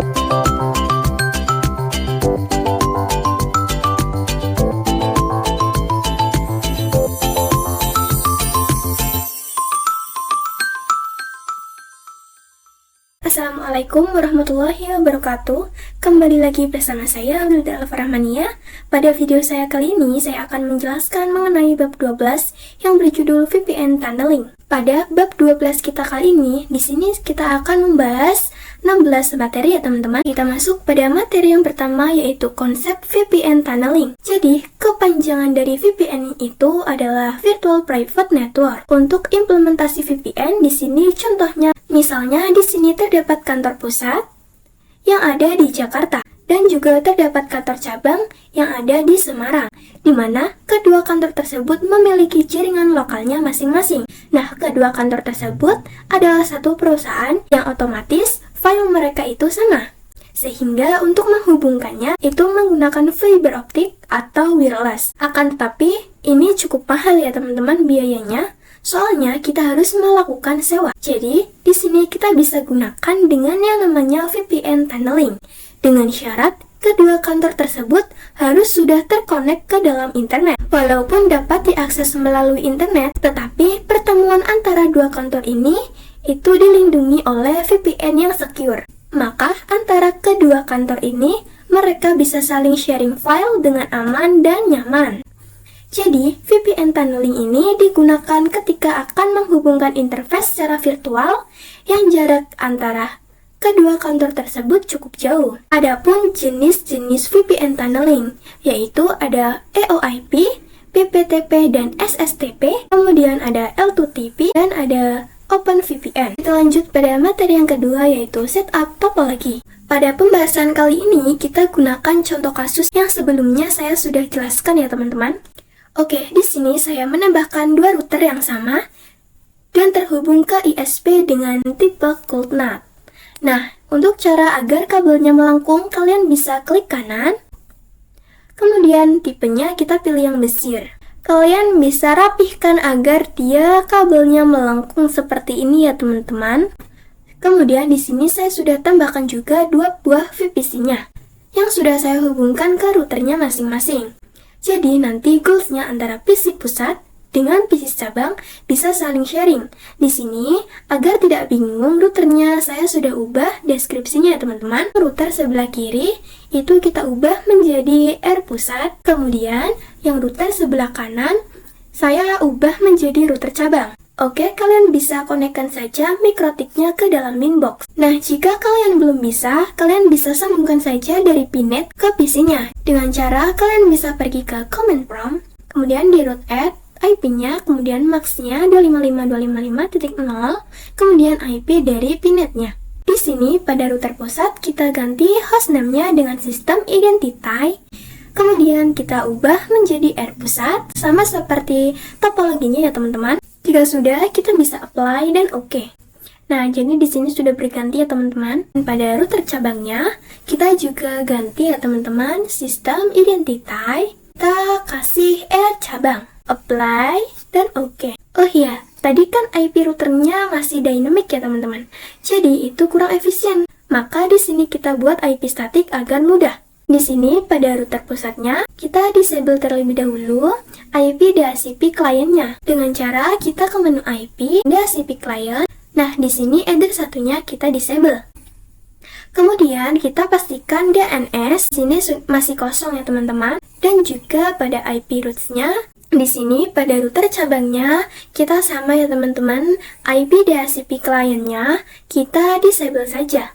Assalamualaikum warahmatullahi wabarakatuh. Kembali lagi bersama saya Wilda Alfarahmania. Pada video saya kali ini saya akan menjelaskan mengenai bab 12 yang berjudul VPN Tunneling. Pada bab 12 kita kali ini, di sini kita akan membahas 16 materi ya teman-teman. Kita masuk pada materi yang pertama, yaitu konsep VPN Tunneling. Jadi, kepanjangan dari VPN itu adalah Virtual Private Network. Untuk implementasi VPN di sini contohnya, misalnya di sini terdapat kantor pusat yang ada di Jakarta dan juga terdapat kantor cabang yang ada di Semarang, di mana kedua kantor tersebut memiliki jaringan lokalnya masing-masing. Nah, kedua kantor tersebut adalah satu perusahaan yang otomatis file mereka itu sama. Sehingga untuk menghubungkannya itu menggunakan fiber optik atau wireless. Akan tetapi ini cukup mahal ya teman-teman biayanya. Soalnya kita harus melakukan sewa. Jadi di sini kita bisa gunakan dengan yang namanya VPN Tunneling. Dengan syarat kedua kantor tersebut harus sudah terkonek ke dalam internet. Walaupun dapat diakses melalui internet, tetapi pertemuan antara dua kantor ini itu dilindungi oleh VPN yang secure. Maka antara kedua kantor ini mereka bisa saling sharing file dengan aman dan nyaman. Jadi, VPN Tunneling ini digunakan ketika akan menghubungkan interface secara virtual yang jarak antara kedua kantor tersebut cukup jauh. Adapun jenis-jenis VPN Tunneling, yaitu ada EOIP, PPTP, dan SSTP, kemudian ada L2TP, dan ada OpenVPN. Kita lanjut pada materi yang kedua, yaitu setup topologi. Pada pembahasan kali ini, kita gunakan contoh kasus yang sebelumnya saya sudah jelaskan ya teman-teman. Oke, di sini saya menambahkan dua router yang sama dan terhubung ke ISP dengan tipe cold NAT. Nah, untuk cara agar kabelnya melengkung, kalian bisa klik kanan. Kemudian tipenya kita pilih yang besar. Kalian bisa rapihkan agar dia kabelnya melengkung seperti ini ya teman-teman. Kemudian di sini saya sudah tambahkan juga dua buah VPC-nya yang sudah saya hubungkan ke routernya masing-masing. Jadi nanti goals-nya antara PC pusat dengan PC cabang bisa saling sharing. Di sini, agar tidak bingung routernya, saya sudah ubah deskripsinya ya teman-teman. Router sebelah kiri itu kita ubah menjadi R pusat. Kemudian yang router sebelah kanan saya ubah menjadi router cabang. Oke, kalian bisa konekkan saja mikrotiknya ke dalam mainbox. Nah, jika kalian belum bisa, kalian bisa sambungkan saja dari Pinet ke PC-nya. Dengan cara kalian bisa pergi ke command prompt, kemudian di root add IP-nya, kemudian max-nya 255.255.0, kemudian IP dari Pinet-nya. Di sini pada router pusat kita ganti hostname-nya dengan sistem identity. Kemudian kita ubah menjadi R pusat, sama seperti topologinya ya teman-teman. Jika sudah, kita bisa apply dan oke. Nah, jadi di sini sudah berganti ya teman-teman. Dan pada router cabangnya, kita juga ganti ya teman-teman, sistem identity. Kita kasih R cabang, apply dan oke. Oh iya, tadi kan IP routernya masih dynamic ya teman-teman. Jadi itu kurang efisien. Maka di sini kita buat IP statik agar mudah. Di sini pada router pusatnya, kita disable terlebih dahulu IP DHCP kliennya. Dengan cara kita ke menu IP, DHCP client. Nah, di sini header satunya kita disable. Kemudian kita pastikan DNS, di sini masih kosong ya teman-teman. Dan juga pada IP roots-nya, di sini pada router cabangnya, kita sama ya teman-teman, IP DHCP kliennya, kita disable saja.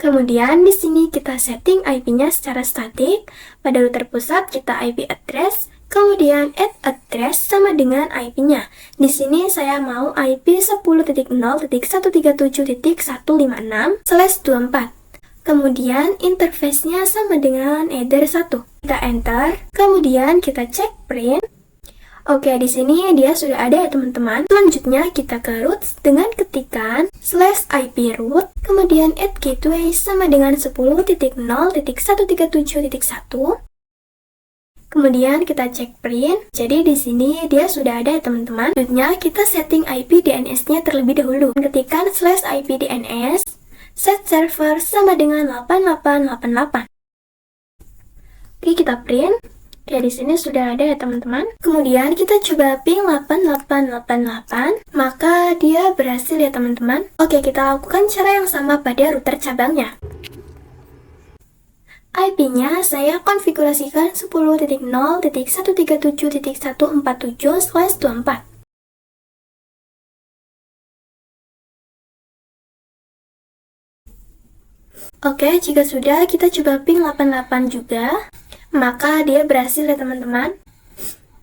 Kemudian di sini kita setting IP-nya secara statik. Pada router pusat kita IP address, kemudian add address sama dengan IP-nya. Di sini saya mau IP 10.0.137.156/24. Kemudian interface-nya sama dengan header 1. Kita enter, kemudian kita cek print. Oke, di sini dia sudah ada ya teman-teman. Selanjutnya kita ke roots dengan ketikan /IP root, kemudian add gateway sama dengan 10.0.137.1. Kemudian kita cek print. Jadi di sini dia sudah ada ya teman-teman. Selanjutnya kita setting IP DNS-nya terlebih dahulu. Ketikan /IP DNS, set server sama dengan 8888. Oke, kita print. Oke, di sini sudah ada ya teman-teman. Kemudian kita coba ping 8888, maka dia berhasil ya teman-teman. Oke, kita lakukan cara yang sama pada router cabangnya. IP-nya saya konfigurasikan 10.0.137.147/24. Oke, jika sudah, kita coba ping 88 juga, maka dia berhasil ya teman-teman.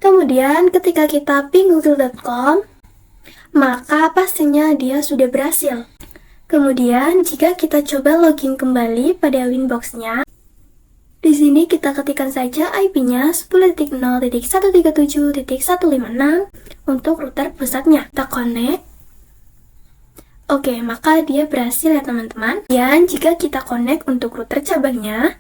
Kemudian ketika kita ping google.com, maka pastinya dia sudah berhasil. Kemudian jika kita coba login kembali pada Winbox-nya, di sini kita ketikkan saja IP-nya 10.0.137.156 untuk router pusatnya. Kita connect. Oke, maka dia berhasil ya teman-teman. Dan jika kita connect untuk router cabangnya,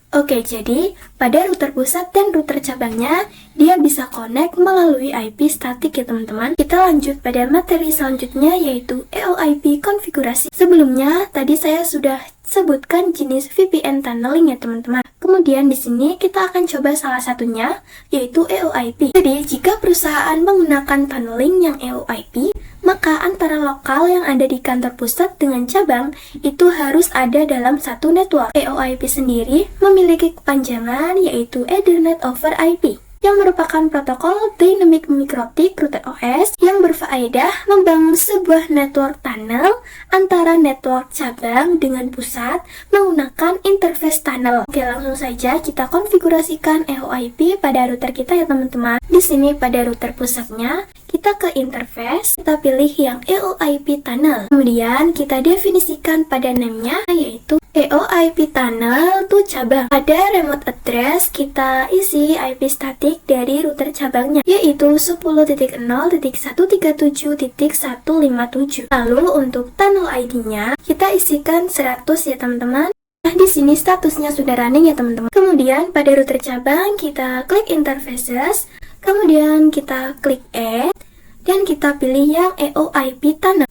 oke, jadi pada router pusat dan router cabangnya, dia bisa connect melalui IP statik ya teman-teman. Kita lanjut pada materi selanjutnya, yaitu EOIP konfigurasi. Sebelumnya, tadi saya sudah sebutkan jenis VPN tunneling ya teman-teman. Kemudian di sini kita akan coba salah satunya, yaitu EOIP. Jadi, jika perusahaan menggunakan tunneling yang EOIP, maka antara lokal yang ada di kantor pusat dengan cabang itu harus ada dalam satu network. EOIP sendiri memiliki kepanjangan yaitu Ethernet over IP, yang merupakan protokol Dynamic Mikrotik Router OS yang berfaedah membangun sebuah network tunnel antara network cabang dengan pusat menggunakan interface tunnel. Oke, langsung saja kita konfigurasikan EOIP pada router kita ya teman-teman. Di sini pada router pusatnya, kita ke interface, kita pilih yang EOIP tunnel. Kemudian kita definisikan pada name-nya yaitu EOIP tunnel to cabang. Pada remote address kita isi IP statik dari router cabangnya yaitu 10.0.137.157. Lalu untuk tunnel ID-nya kita isikan 100 ya teman-teman. Nah, di sini statusnya sudah running ya teman-teman. Kemudian pada router cabang kita klik interfaces, kemudian kita klik add dan kita pilih yang EOIP tunnel.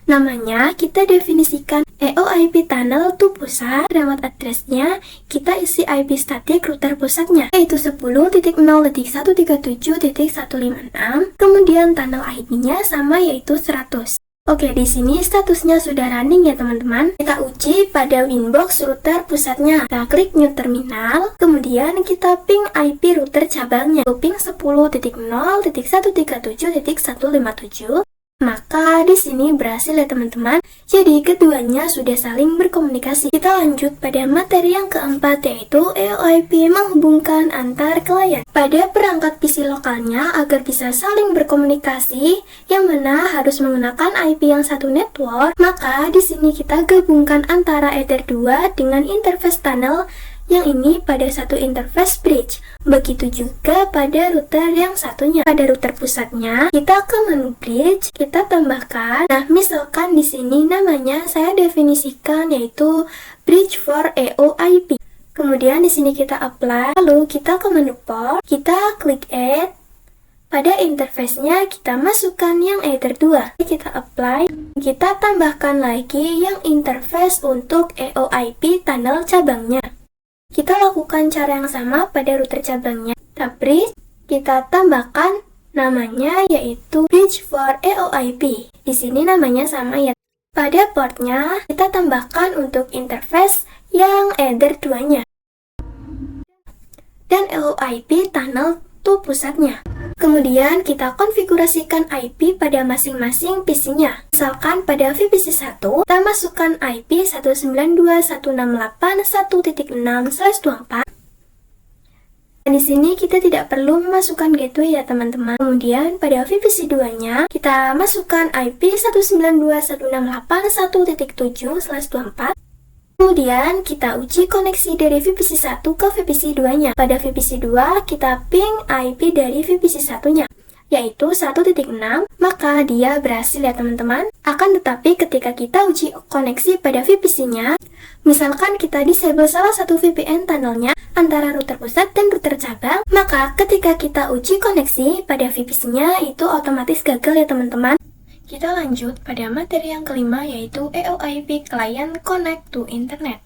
Namanya kita definisikan EOIP tunnel to pusat. Remote address-nya kita isi IP statik router pusatnya yaitu 10.0.137.156. Kemudian tunnel ID-nya sama yaitu 100. Oke, di sini statusnya sudah running ya teman-teman. Kita uji pada Winbox router pusatnya. Kita klik new terminal, kemudian kita ping IP router cabangnya. Ping 10.0.137.157. Maka di sini berhasil ya teman-teman. Jadi keduanya sudah saling berkomunikasi. Kita lanjut pada materi yang keempat, yaitu EOIP menghubungkan antar klien. Pada perangkat PC lokalnya agar bisa saling berkomunikasi, yang mana harus menggunakan IP yang satu network, maka di sini kita gabungkan antara Ether 2 dengan interface tunnel yang ini pada satu interface bridge. Begitu juga pada router yang satunya. Pada router pusatnya, kita ke menu bridge, kita tambahkan. Nah, misalkan di sini namanya saya definisikan yaitu bridge for EOIP. Kemudian di sini kita apply, lalu kita ke menu port, kita klik add. Pada interface-nya kita masukkan yang Ether 2. Kita apply, kita tambahkan lagi yang interface untuk EOIP tunnel cabangnya. Kita lakukan cara yang sama pada router cabangnya. Kita bridge, kita tambahkan namanya yaitu bridge for EOIP. Di sini namanya sama ya. Pada portnya kita tambahkan untuk interface yang Ether 2-nya. Dan EOIP tunnel to pusatnya. Kemudian kita konfigurasikan IP pada masing-masing PC-nya. Misalkan pada VPC 1, kita masukkan IP 192.168.1.6/24. Di sini kita tidak perlu memasukkan gateway ya teman-teman. Kemudian pada VPC 2-nya kita masukkan IP 192.168.1.7/24. Kemudian kita uji koneksi dari VPC 1 ke VPC 2-nya. Pada VPC 2 kita ping IP dari VPC 1-nya yaitu 1.6, maka dia berhasil ya teman-teman. Akan tetapi ketika kita uji koneksi pada VPC-nya, misalkan kita disable salah satu VPN tunnelnya antara router pusat dan router cabang, maka ketika kita uji koneksi pada VPC-nya itu otomatis gagal ya teman-teman. Kita lanjut pada materi yang kelima, yaitu EOIP Client Connect to Internet.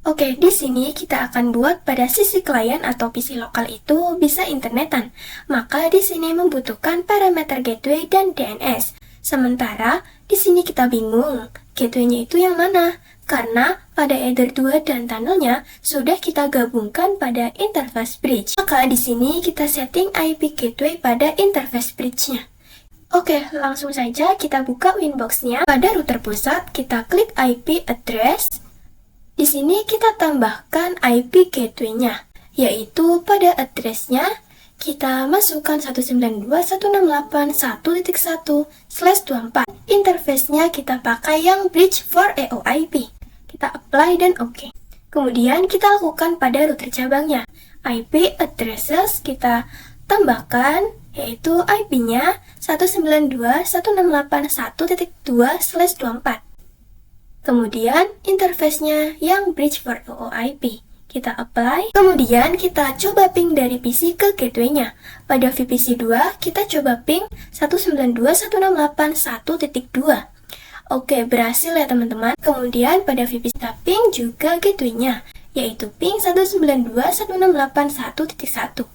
Oke, di sini kita akan buat pada sisi klien atau PC lokal itu bisa internetan. Maka di sini membutuhkan parameter gateway dan DNS. Sementara di sini kita bingung, gateway-nya itu yang mana? Karena pada Ether 2 dan tunnelnya sudah kita gabungkan pada interface bridge. Maka di sini kita setting IP gateway pada interface bridge-nya. Oke, langsung saja kita buka Winbox-nya. Pada router pusat, kita klik IP address. Di sini kita tambahkan IP gateway-nya, yaitu pada address-nya kita masukkan 192.168.1.1/24. Interface-nya kita pakai yang bridge for EOIP. Kita apply dan oke. Kemudian kita lakukan pada router cabangnya. IP addresses kita tambahkan, yaitu IP-nya 192.168.1.2/24. Kemudian interface-nya yang bridge for EOIP. Kita apply. Kemudian kita coba ping dari PC ke gateway-nya. Pada VPC 2 kita coba ping 192.168.1.2. Oke, berhasil ya teman-teman. Kemudian pada VPC kita ping juga gateway-nya, yaitu ping 192.168.1.1.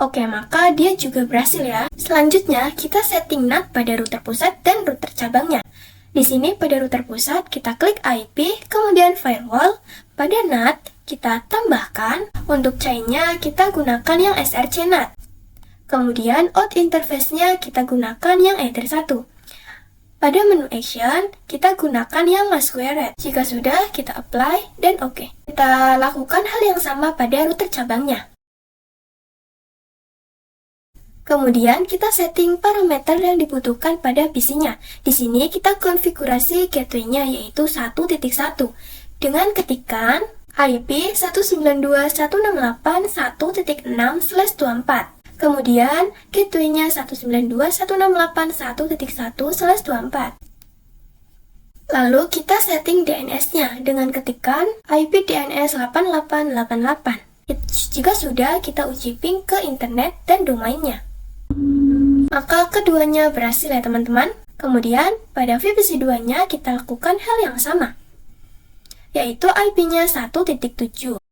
Oke, maka dia juga berhasil ya. Selanjutnya kita setting NAT pada router pusat dan router cabangnya. Di sini pada router pusat kita klik IP, kemudian firewall. Pada NAT kita tambahkan, untuk chain-nya kita gunakan yang SRC NAT. Kemudian out interface-nya kita gunakan yang Ether 1. Pada menu action kita gunakan yang masquerade. Jika sudah, kita apply dan oke. Kita lakukan hal yang sama pada router cabangnya. Kemudian kita setting parameter yang dibutuhkan pada PC-nya. Di sini kita konfigurasi gateway-nya, yaitu 1.1 dengan ketikan IP 192.168.1.6/24. Kemudian gateway-nya 192.168.1.1/24. Lalu kita setting DNS-nya dengan ketikan IP DNS 8888. Jika sudah, kita uji ping ke internet dan domainnya. Maka keduanya berhasil ya teman-teman. Kemudian pada VPC 2-nya kita lakukan hal yang sama, yaitu IP-nya 1.7.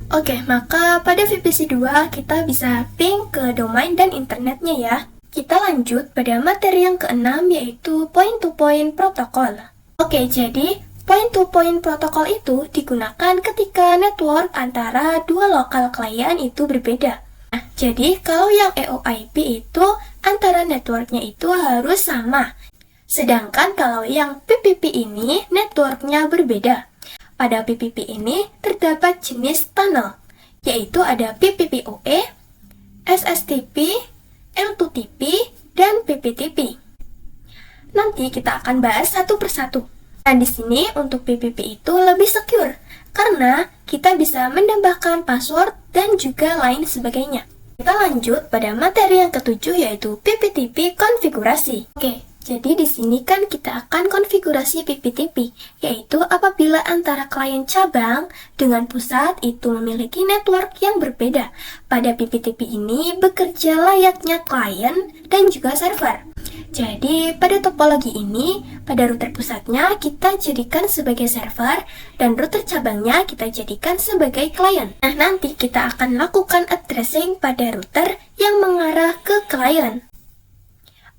Oke, maka pada VPC 2 kita bisa ping ke domain dan internetnya ya. Kita lanjut pada materi yang keenam, yaitu point-to-point protocol. Oke, jadi point-to-point protocol itu digunakan ketika network antara dua lokal klien itu berbeda. Nah, jadi kalau yang EOIP itu antara networknya itu harus sama. Sedangkan kalau yang PPP ini networknya berbeda. Pada PPP ini terdapat jenis tunnel, yaitu ada PPPoE, SSTP, L2TP, dan PPTP. Nanti kita akan bahas satu persatu. Nah, di sini untuk PPP itu lebih secure karena kita bisa menambahkan password dan juga lain sebagainya. Kita lanjut pada materi yang ketujuh, yaitu PPTP konfigurasi. Oke, jadi di sini kan kita akan konfigurasi PPTP, yaitu apabila antara klien cabang dengan pusat itu memiliki network yang berbeda. Pada PPTP ini bekerja layaknya klien dan juga server. Jadi pada topologi ini, pada router pusatnya kita jadikan sebagai server dan router cabangnya kita jadikan sebagai klien. Nah, nanti kita akan lakukan addressing pada router yang mengarah ke klien.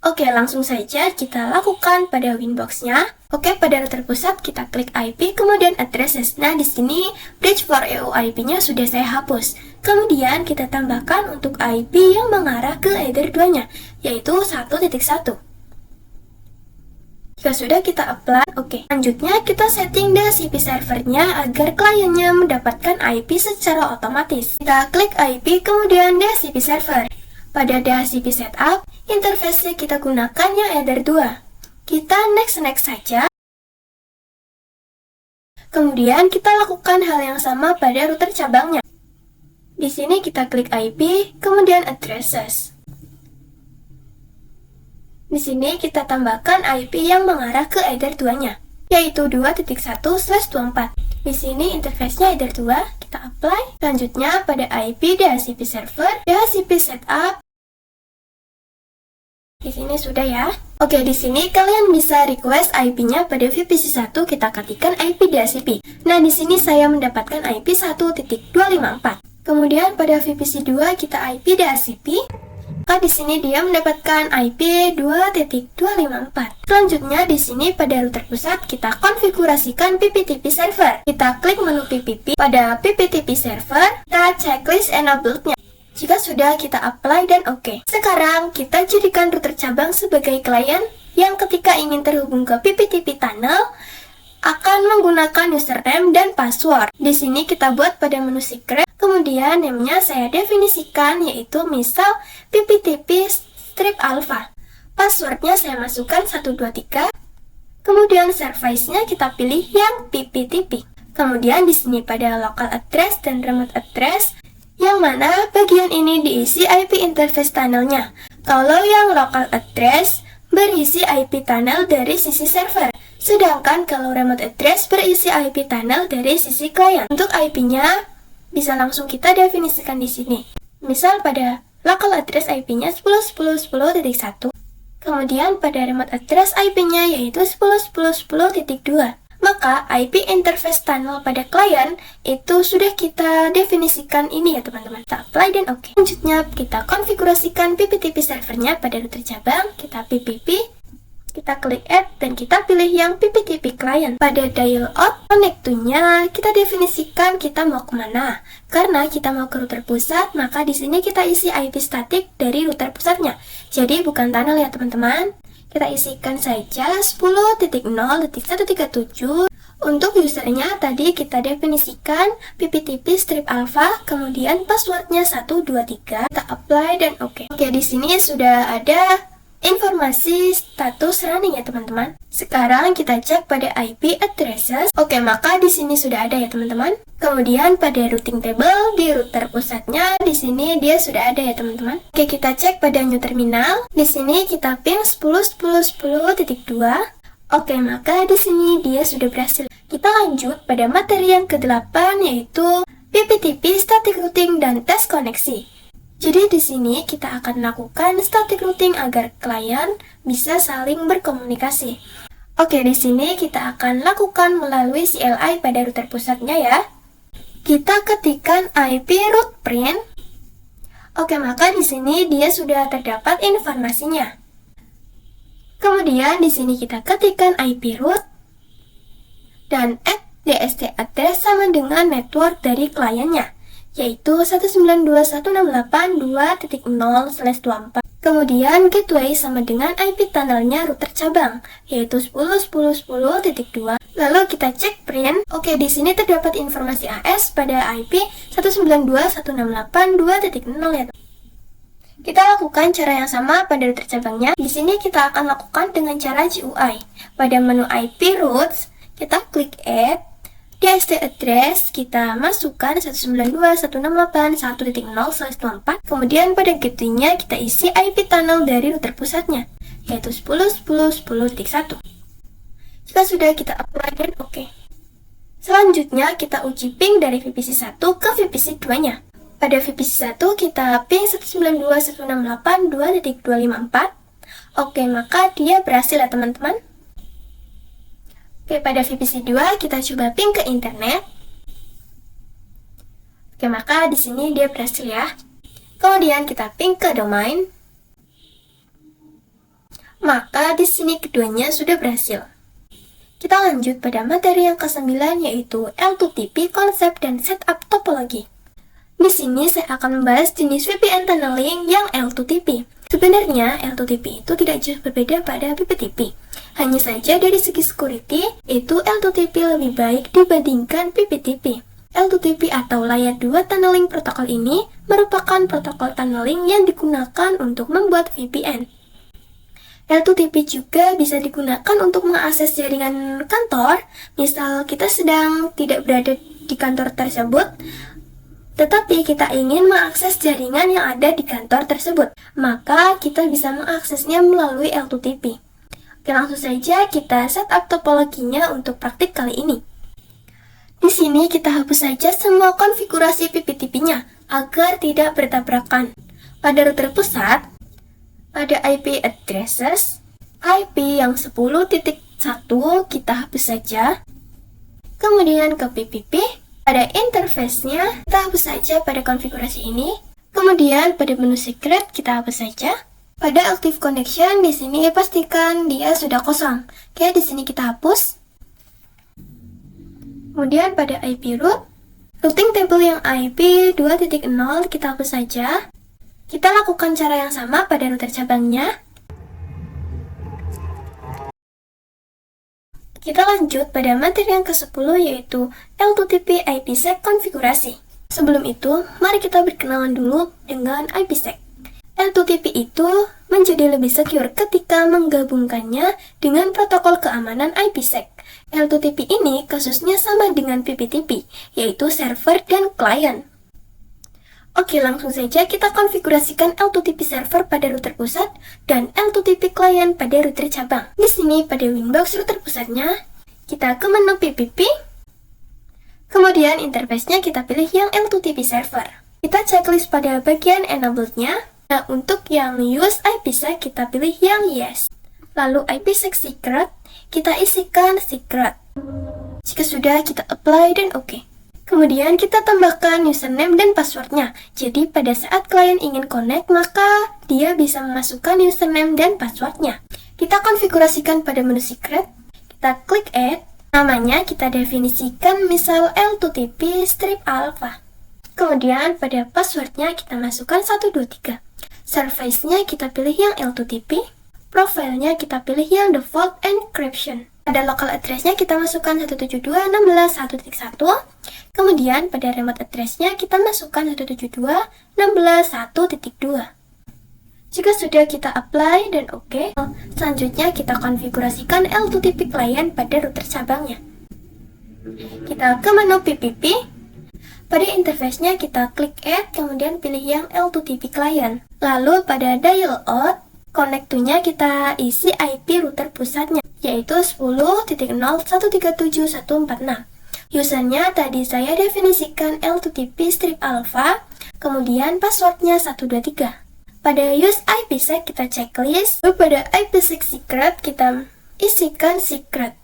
Oke, langsung saja kita lakukan pada Winbox-nya. Oke, pada router pusat kita klik IP, kemudian addresses. Nah, di sini bridge for EOIP-nya sudah saya hapus. Kemudian kita tambahkan untuk IP yang mengarah ke Ether 2-nya, yaitu 1.1. Jika sudah, kita apply. Oke, selanjutnya kita setting DHCP servernya agar kliennya mendapatkan IP secara otomatis. Kita klik IP, kemudian DHCP server. Pada DHCP setup, interface kita gunakan yang Ether 2. Kita next saja. Kemudian kita lakukan hal yang sama pada router cabangnya. Di sini kita klik IP, kemudian addresses. Di sini kita tambahkan IP yang mengarah ke Ether 2-nya. yaitu 2.1/24. Di sini interface-nya header 2, kita apply. Selanjutnya pada IP DHCP server, DHCP setup. Di sini sudah ya. Oke, di sini kalian bisa request IP-nya pada VPC 1, kita ketikkan IP DHCP. Nah, di sini saya mendapatkan IP 1.254. Kemudian pada VPC 2 kita IP DHCP. Maka di sini dia mendapatkan IP 2.254. Selanjutnya di sini pada router pusat kita konfigurasikan PPTP server. Kita klik menu PPP. Pada PPTP server, kita checklist enabled-nya. Jika sudah, kita apply dan oke. Sekarang kita jadikan router cabang sebagai klien yang ketika ingin terhubung ke PPTP tunnel akan menggunakan username dan password. Di sini kita buat pada menu secret. Kemudian name-nya saya definisikan yaitu misal PPTP strip alpha. Passwordnya saya masukkan 123. Kemudian service-nya kita pilih yang PPTP. Kemudian di sini pada local address dan remote address, yang mana bagian ini diisi IP interface tunnelnya. Kalau yang local address berisi IP tunnel dari sisi server, sedangkan kalau remote address berisi IP tunnel dari sisi klien. Untuk IP-nya bisa langsung kita definisikan di sini. Misal pada local address IP-nya 10.10.10.1. Kemudian pada remote address IP-nya yaitu 10.10.10.2. Maka IP interface tunnel pada klien itu sudah kita definisikan ini ya teman-teman. Kita apply dan oke. Selanjutnya kita konfigurasikan PPTP servernya pada router cabang. Kita PPP, kita klik add dan kita pilih yang PPTP client. Pada dial out connect to-nya kita definisikan kita mau kemana. Karena kita mau ke router pusat, maka di sini kita isi IP statik dari router pusatnya. Jadi bukan tunnel ya teman-teman. Kita isikan saja 10.0.137. Untuk usernya tadi kita definisikan PPTP strip alpha, kemudian passwordnya 123. Kita apply dan oke. Oke, di sini sudah ada informasi status running ya teman-teman. Sekarang kita cek pada IP addresses. Oke, maka di sini sudah ada ya teman-teman. Kemudian pada routing table di router pusatnya di sini dia sudah ada ya teman-teman. Oke, kita cek pada new terminal. Di sini kita ping 10.10.10.2. Oke, maka di sini dia sudah berhasil. Kita lanjut pada materi yang ke-8 yaitu PPTP static routing dan tes koneksi. Jadi di sini kita akan lakukan static routing agar klien bisa saling berkomunikasi. Oke, di sini kita akan lakukan melalui CLI pada router pusatnya ya. Kita ketikkan IP root print. Oke, maka di sini dia sudah terdapat informasinya. Kemudian di sini kita ketikkan IP root dan add DST address sama dengan network dari kliennya, yaitu 192.168.2.0/24. Kemudian gateway sama dengan IP tunnelnya router cabang, yaitu 10.10.10.2. Lalu kita cek print. Oke, di sini terdapat informasi AS pada IP 192.168.2.0 ya. Kita lakukan cara yang sama pada router cabangnya. Di sini kita akan lakukan dengan cara GUI. Pada menu IP routes, kita klik add. DST address kita masukkan 192.168.1.0/24. Kemudian pada gateway-nya kita isi IP tunnel dari router pusatnya, yaitu 10.10.10.1. Jika sudah, kita apply dan oke. Selanjutnya kita uji ping dari VPC 1 ke VPC 2-nya. Pada VPC 1 kita ping 192.168.2.254. Oke, maka dia berhasil ya teman-teman. Oke, pada VPC 2 kita coba ping ke internet. Oke, maka di sini dia berhasil ya. Kemudian kita ping ke domain. Maka di sini keduanya sudah berhasil. Kita lanjut pada materi yang ke-9 yaitu L2TP konsep dan setup topologi. Di sini saya akan membahas jenis VPN tunneling yang L2TP. Sebenarnya L2TP itu tidak jauh berbeda pada PPTP. Hanya saja dari segi security, itu L2TP lebih baik dibandingkan PPTP. L2TP atau Layer 2 Tunneling Protocol ini merupakan protokol tunneling yang digunakan untuk membuat VPN. L2TP juga bisa digunakan untuk mengakses jaringan kantor, misal kita sedang tidak berada di kantor tersebut, tetapi kita ingin mengakses jaringan yang ada di kantor tersebut, maka kita bisa mengaksesnya melalui L2TP. Oke, langsung saja kita setup topologinya untuk praktik kali ini. Di sini kita hapus saja semua konfigurasi PPTP-nya agar tidak bertabrakan. Pada router pusat, pada IP addresses, IP yang 10.1 kita hapus saja. Kemudian ke PPP, pada interface-nya kita hapus saja pada konfigurasi ini. Kemudian pada menu secret kita hapus saja. Pada active connection di sini pastikan dia sudah kosong. Oke, di sini kita hapus. Kemudian pada IP root, routing table yang IP 2.0 kita hapus saja. Kita lakukan cara yang sama pada router cabangnya. Kita lanjut pada materi yang ke-10 yaitu L2TP IPsec konfigurasi. Sebelum itu, mari kita berkenalan dulu dengan IPsec. L2TP itu menjadi lebih secure ketika menggabungkannya dengan protokol keamanan IPsec. L2TP ini kasusnya sama dengan PPTP, yaitu server dan client. Oke, langsung saja kita konfigurasikan L2TP server pada router pusat dan L2TP client pada router cabang. Di sini pada Winbox router pusatnya, kita ke menu PPP, kemudian interface-nya kita pilih yang L2TP server. Kita checklist pada bagian enabled-nya. Nah, untuk yang use IPsec kita pilih yang yes. Lalu IPsec secret, kita isikan secret. Jika sudah, kita apply dan oke. Kemudian kita tambahkan username dan passwordnya. Jadi pada saat klien ingin connect, maka dia bisa memasukkan username dan passwordnya. Kita konfigurasikan pada menu secret. Kita klik add. Namanya kita definisikan misal L2TP strip alpha. Kemudian pada passwordnya kita masukkan 123. Service-nya kita pilih yang L2TP. Profile-nya kita pilih yang default encryption. Pada local address-nya kita masukkan 172.16.1.1. Kemudian pada remote address-nya kita masukkan 172.16.1.2. Jika sudah, kita apply dan oke. Selanjutnya kita konfigurasikan L2TP client pada router cabangnya. Kita ke menu PPP. Pada interface-nya kita klik add, kemudian pilih yang L2TP client. Lalu pada dial out, connect to-nya kita isi IP router pusatnya, yaitu 10.0.137.146. Usernya tadi saya definisikan L2TP strip alpha, kemudian passwordnya 123. Pada use IPsec kita checklist, lalu pada IPsec secret kita isikan secret.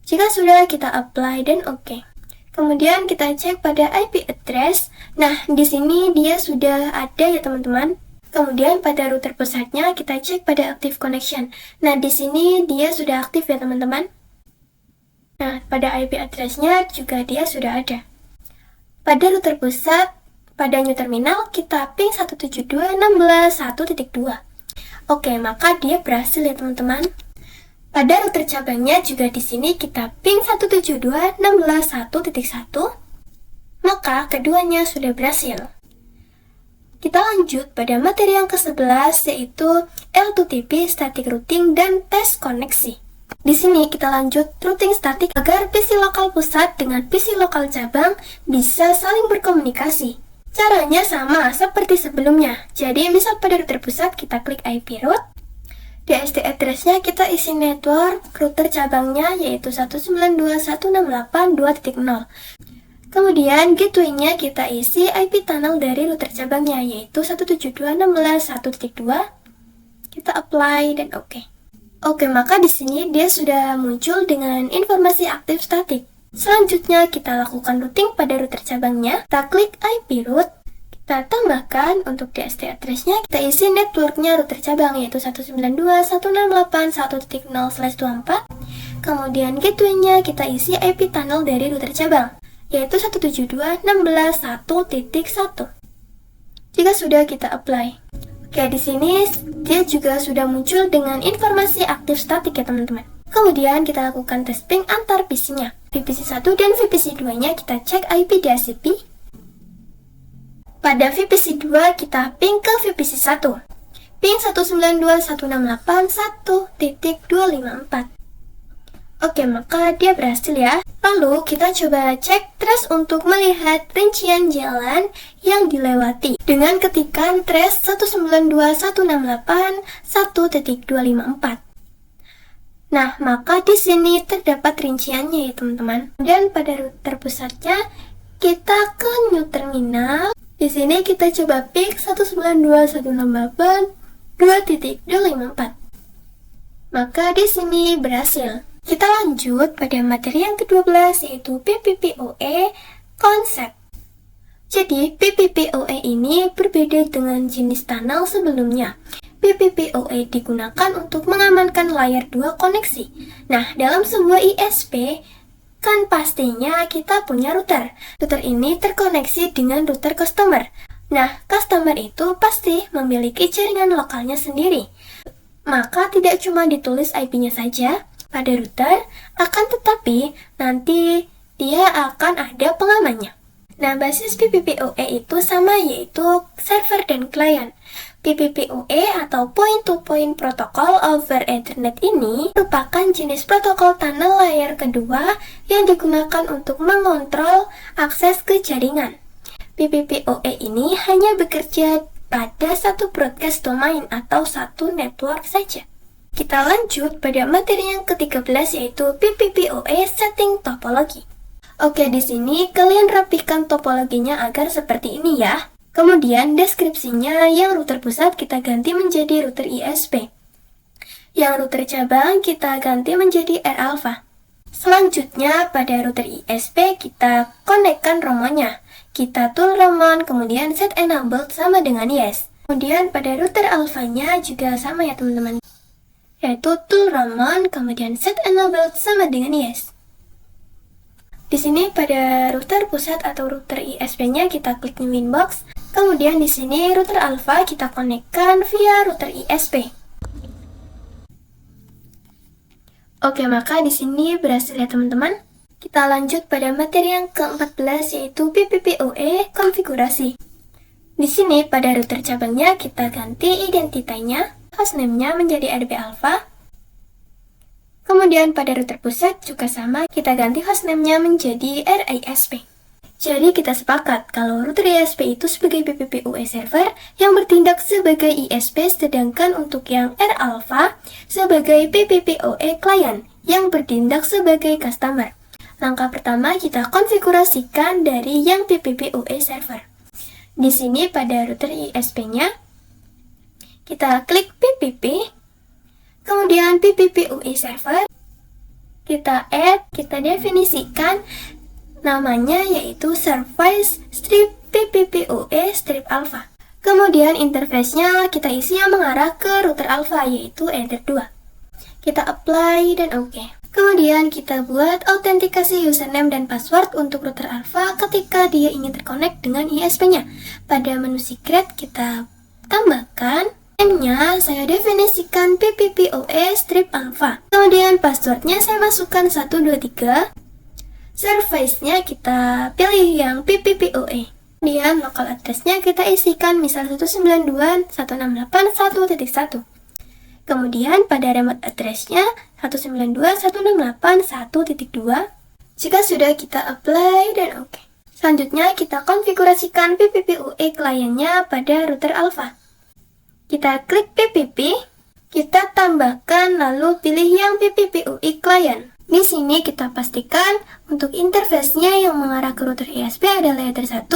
Jika sudah, kita apply dan oke. Kemudian kita cek pada IP address. Nah, di sini dia sudah ada ya teman-teman. Kemudian pada router pusatnya kita cek pada active connection. Nah, di sini dia sudah aktif ya teman-teman. Nah, pada IP address-nya juga dia sudah ada. Pada router pusat, pada new terminal kita ping 172.16.1.2. Oke, maka dia berhasil ya teman-teman. Pada router cabangnya juga di sini kita ping 172.16.1.1. Maka keduanya sudah berhasil. Kita lanjut pada materi yang ke-11 yaitu L2TP static routing dan tes koneksi. Di sini kita lanjut routing statik agar PC lokal pusat dengan PC lokal cabang bisa saling berkomunikasi. Caranya sama seperti sebelumnya. Jadi misal pada router pusat kita klik IP root. DSD address-nya kita isi network router cabangnya yaitu 192.168.2.0. Kemudian gateway-nya kita isi IP tunnel dari router cabangnya yaitu 172.16.1.2. Kita apply dan oke. Oke, maka di sini dia sudah muncul dengan informasi aktif statik. Selanjutnya kita lakukan routing pada router cabangnya. Kita klik IP root. Kita tambahkan untuk DSD address-nya kita isi networknya router cabang yaitu 192.168.1.0/24. Kemudian gateway-nya kita isi IP tunnel dari router cabang yaitu 172.16.1.1. Jika sudah, kita apply. Oke, di sini dia juga sudah muncul dengan informasi aktif statik ya teman-teman. Kemudian kita lakukan tes ping antar PC-nya. VPC 1 dan VPC 2-nya kita cek IP DHCP. Pada VPC 2 kita ping ke VPC 1. Ping 192.168.1.254. Oke, maka dia berhasil ya. Lalu kita coba cek trace untuk melihat rincian jalan yang dilewati dengan ketikan trace 192.168.1.254. Nah, maka di sini terdapat rinciannya ya teman-teman. Dan pada router pusatnya, kita ke new terminal. Di sini kita coba pick 192.168.2.254. Maka di sini berhasil. Kita lanjut pada materi yang ke-12 yaitu PPPoE konsep. Jadi, PPPoE ini berbeda dengan jenis tunnel sebelumnya. PPPoE digunakan untuk mengamankan layer 2 koneksi. Nah, dalam sebuah ISP, kan pastinya kita punya router. Router ini terkoneksi dengan router customer. Nah, customer itu pasti memiliki jaringan lokalnya sendiri. Maka tidak cuma ditulis IP-nya saja pada router, akan tetapi nanti dia akan ada pengamannya. Nah, basis PPPoE itu sama, yaitu server dan klien. PPPoE atau Point-to-Point Protocol over Ethernet ini merupakan jenis protokol tunnel layer kedua yang digunakan untuk mengontrol akses ke jaringan. PPPoE ini hanya bekerja pada satu broadcast domain atau satu network saja. Kita lanjut pada materi yang ke-13 yaitu PPPoE Setting Topology. Oke, di sini kalian rapikan topologinya agar seperti ini ya. Kemudian deskripsinya yang router pusat kita ganti menjadi router ISP. Yang router cabang kita ganti menjadi R-Alpha. Selanjutnya pada router ISP kita konekkan romonnya. Kita tool romon kemudian set enabled sama dengan yes. Kemudian pada router alpha-nya juga sama ya teman-teman. Yaitu tool romon kemudian set enabled sama dengan yes. Di sini pada router pusat atau router ISP-nya kita klik new inbox. Kemudian di sini router alpha kita konekkan via router ISP. Oke, maka di sini berhasil ya teman-teman. Kita lanjut pada materi yang ke-14 yaitu PPPoE konfigurasi. Di sini pada router cabangnya kita ganti identitanya, hostname-nya menjadi RB Alpha. Kemudian pada router pusat juga sama, kita ganti hostname-nya menjadi RISP. Jadi kita sepakat kalau router ISP itu sebagai PPPoE server yang bertindak sebagai ISP, sedangkan untuk yang R-Alpha sebagai PPPoE client yang bertindak sebagai customer. Langkah pertama kita konfigurasikan dari yang PPPoE server. Di sini pada router ISP-nya kita klik PPP, kemudian PPPoE server, kita add, kita definisikan namanya yaitu service strip PPPoE strip alpha. Kemudian interface-nya kita isi yang mengarah ke router alpha yaitu Ether 2. Kita apply dan oke. Kemudian kita buat autentikasi username dan password untuk router alpha ketika dia ingin terkonek dengan ISP-nya. Pada menu secret kita tambahkan name-nya, saya definisikan PPPoE strip alpha. Kemudian passwordnya saya masukkan 123. Service-nya kita pilih yang PPPoE. Kemudian local address-nya kita isikan misal 192.168.1.1. Kemudian pada remote address-nya 192.168.1.2. Jika sudah kita apply dan oke. Selanjutnya kita konfigurasikan PPPoE kliennya pada router alpha. Kita klik PPP, kita tambahkan lalu pilih yang PPPoE client. Di sini kita pastikan untuk interface-nya yang mengarah ke router ISP adalah Ether 1.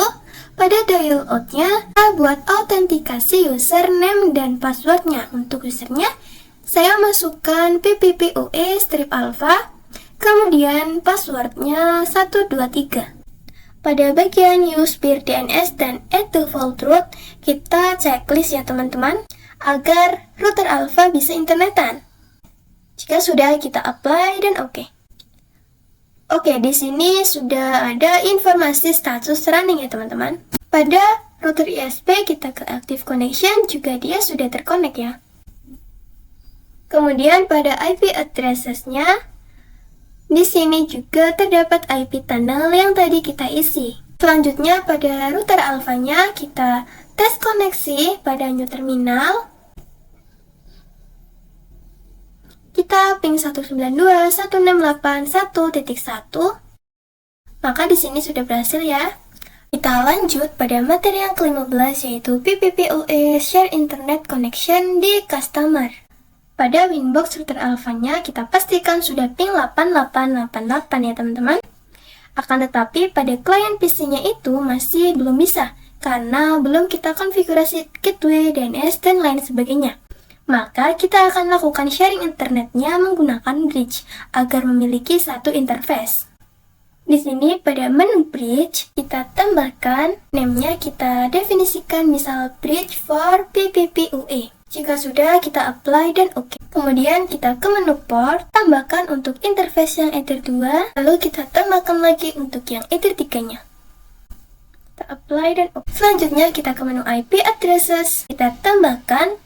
Pada dial out-nya, kita buat autentikasi username dan password-nya. Untuk usernya, saya masukkan PPPoE strip alpha, kemudian password-nya 123. Pada bagian use peer DNS dan add default route, kita checklist ya teman-teman, agar router alpha bisa internetan. Jika sudah, kita apply dan oke. Oke, di sini sudah ada informasi status running ya teman-teman. Pada router ISP kita ke active connection juga dia sudah terkonek ya. Kemudian pada IP addresses-nya, di sini juga terdapat IP tunnel yang tadi kita isi. Selanjutnya pada router alpha-nya kita tes koneksi pada new terminal. Kita ping 192.168.1.1. Maka di sini sudah berhasil ya. Kita lanjut pada materi yang ke-15 yaitu PPPoE Share Internet Connection di Customer. Pada Winbox router alfanya kita pastikan sudah ping 8888 ya teman-teman. Akan tetapi pada klien PC-nya itu masih belum bisa karena belum kita konfigurasi gateway, DNS, dan lain sebagainya. Maka kita akan lakukan sharing internetnya menggunakan bridge agar memiliki satu interface. Di sini pada menu bridge kita tambahkan name-nya, kita definisikan misal bridge for PPPoE. Jika sudah, kita apply dan OK. Kemudian kita ke menu port, tambahkan untuk interface yang Ether 2, lalu kita tambahkan lagi untuk yang Ether 3-nya. Kita apply dan OK. Selanjutnya kita ke menu IP addresses, kita tambahkan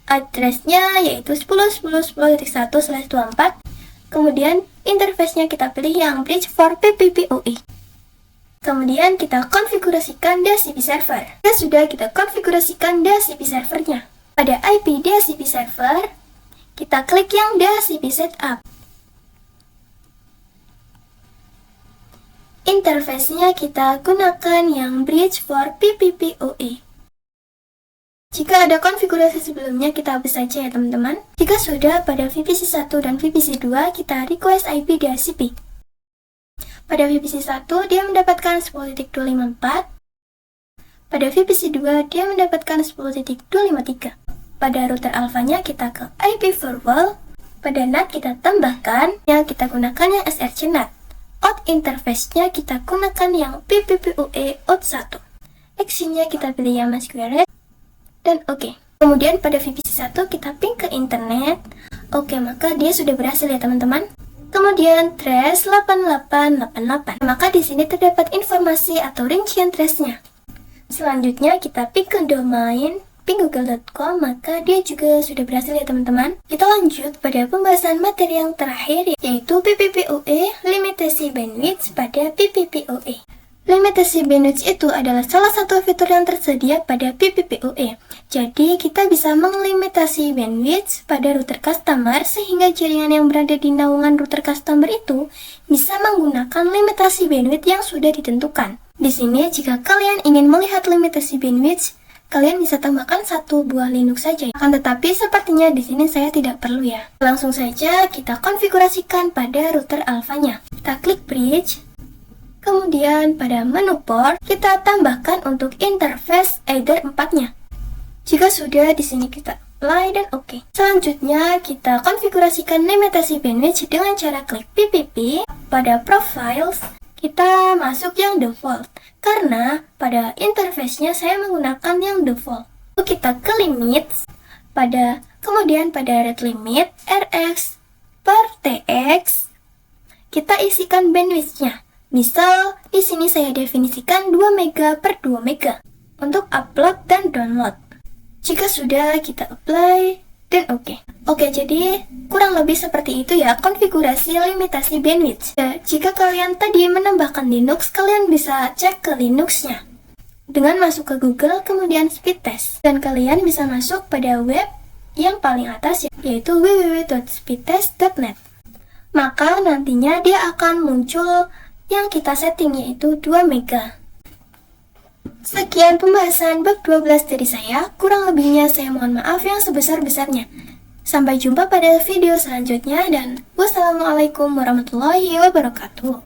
address-nya yaitu 10.10.10.1/24. Kemudian interface-nya kita pilih yang bridge for PPPoE. Kemudian kita konfigurasikan DHCP server. Ya sudah, kita konfigurasikan DHCP servernya. Pada IP DHCP server, kita klik yang DHCP setup. Interface-nya kita gunakan yang bridge for PPPoE. Jika ada konfigurasi sebelumnya, kita hapus saja ya teman-teman. Jika sudah, pada VPC 1 dan VPC 2, kita request IP DHCP. Pada VPC 1, dia mendapatkan 10.254. Pada VPC 2, dia mendapatkan 10.253. Pada router alfanya kita ke IP firewall. Pada NAT kita tambahkan, yang kita gunakan yang SRC NAT. Out interface-nya kita gunakan yang PPPoE out 1. Action-nya kita pilih yang masquerade dan OK. Kemudian pada VPC 1 kita ping ke internet. Oke, maka dia sudah berhasil ya teman-teman. Kemudian trace 8888. Maka di sini terdapat informasi atau rincian trace-nya. Selanjutnya kita ping ke domain pinggoogle.com, maka dia juga sudah berhasil ya teman-teman. Kita lanjut pada pembahasan materi yang terakhir, yaitu PPPoE, limitasi bandwidth pada PPPoE. Limitasi bandwidth itu adalah salah satu fitur yang tersedia pada PPPoE. Jadi kita bisa menglimitasi bandwidth pada router customer sehingga jaringan yang berada di naungan router customer itu bisa menggunakan limitasi bandwidth yang sudah ditentukan. Di sini jika kalian ingin melihat limitasi bandwidth, kalian bisa tambahkan satu buah Linux saja. Akan tetapi sepertinya di sini saya tidak perlu ya. Langsung saja kita konfigurasikan pada router alfanya. Kita klik bridge. Kemudian pada menu port kita tambahkan untuk interface Ether 4-nya. Jika sudah, di sini kita apply dan OK. Selanjutnya kita konfigurasikan limitasi bandwidth dengan cara klik PPP. Pada profiles kita masuk yang default, karena pada interface-nya saya menggunakan yang default. Lalu kita ke limits, kemudian pada rate limit Rx per Tx, kita isikan bandwidth-nya. Misal, di sini saya definisikan 2 MB per 2 MB untuk upload dan download. Jika sudah, kita apply dan OK. Oke, jadi kurang lebih seperti itu ya konfigurasi limitasi bandwidth. Jika kalian tadi menambahkan Linux, kalian bisa cek ke Linux-nya dengan masuk ke Google, kemudian speed test. Dan kalian bisa masuk pada web yang paling atas, yaitu www.speedtest.net. Maka nantinya dia akan muncul yang kita setting, yaitu 2 MB. Sekian pembahasan bab 12 dari saya. Kurang lebihnya saya mohon maaf yang sebesar-besarnya. Sampai jumpa pada video selanjutnya dan wassalamualaikum warahmatullahi wabarakatuh.